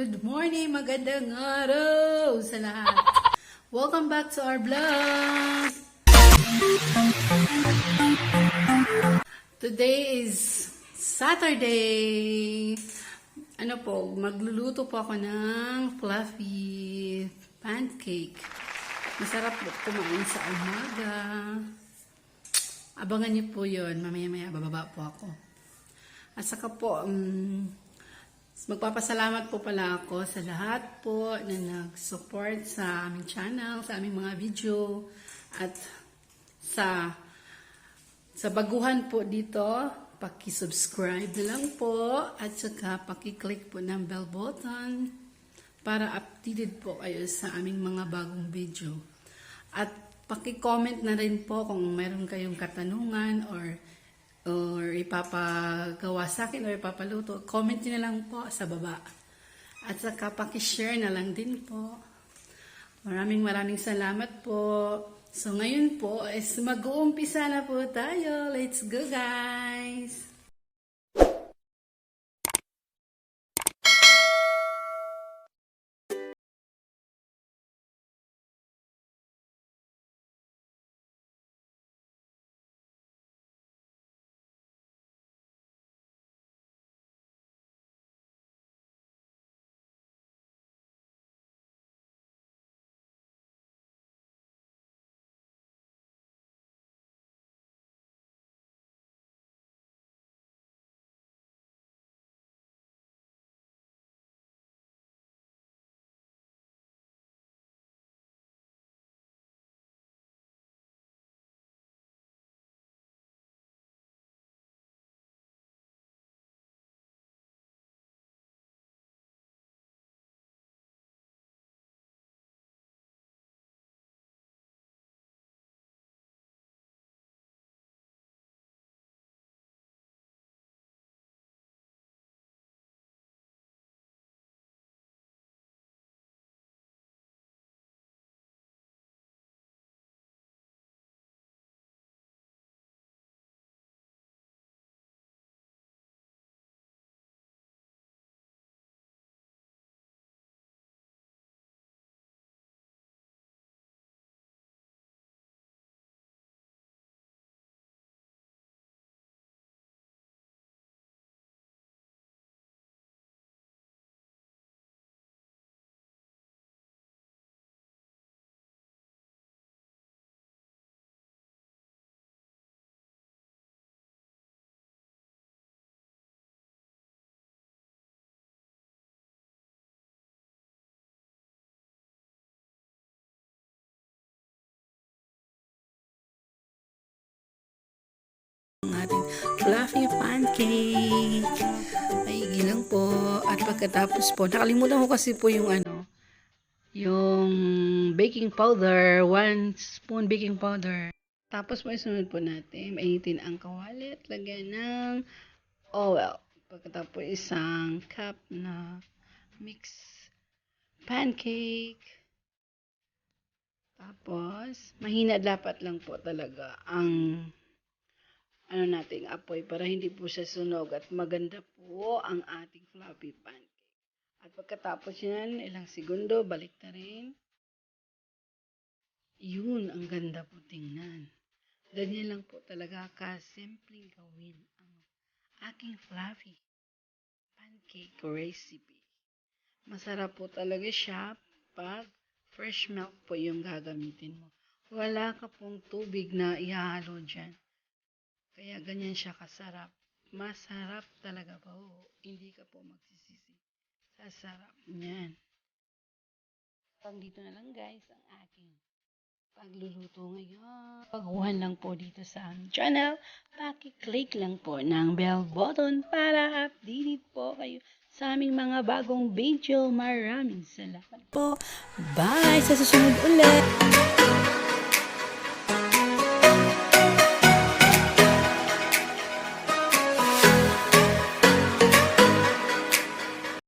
Good morning, magandang araw sa lahat. Welcome back to our vlog. Today is Saturday. Magluluto po ako ng fluffy pancake. Masarap po kumain sa umaga. Abangan niyo po yun. Mamaya-maya bababa po ako. At saka po, magpapasalamat po pala ako sa lahat po na nag-support sa aming channel, sa aming mga video, at sa baguhan po dito, paki-subscribe na lang po, at saka paki-click po ng bell button para updated po kayo sa aming mga bagong video. At paki-comment na rin po kung mayroon kayong katanungan or ipapagawa sa akin or ipapaluto, comment nyo na lang po sa baba. At saka paki-share na lang din po. Maraming salamat po. So ngayon po is mag-uumpisa na po tayo. Let's go, guys! Ang ating fluffy pancake. Ay, gilang po. At pagkatapos po, nakalimutan ko kasi po yung yung baking powder. 1 spoon baking powder. Tapos po isunod po natin. Mainitin ang kawalit. Lagyan ng oil. Pagkatapos isang cup na mix pancake. Tapos, mahina dapat lang po talaga ang nating apoy para hindi po siya sunog at maganda po ang ating fluffy pancake. At pagkatapos yan, ilang segundo, balik na rin. Yun, ang ganda po tingnan. Ganyan lang po talaga kasimpleng gawin ang aking fluffy pancake recipe. Masarap po talaga siya pag fresh milk po yung gagamitin mo. Wala ka pong tubig na ihahalo dyan. Kaya ganyan siya kasarap. Masarap talaga po. Hindi ka po magsisisi sa sarap niyan. Pang dito na lang guys ang aking pagluluto ngayon. Baguhan lang po dito sa aming channel. Paki-click lang po ng bell button para updated po kayo sa aming mga bagong video. Maraming salamat po. Bye! Sa susunod ulit!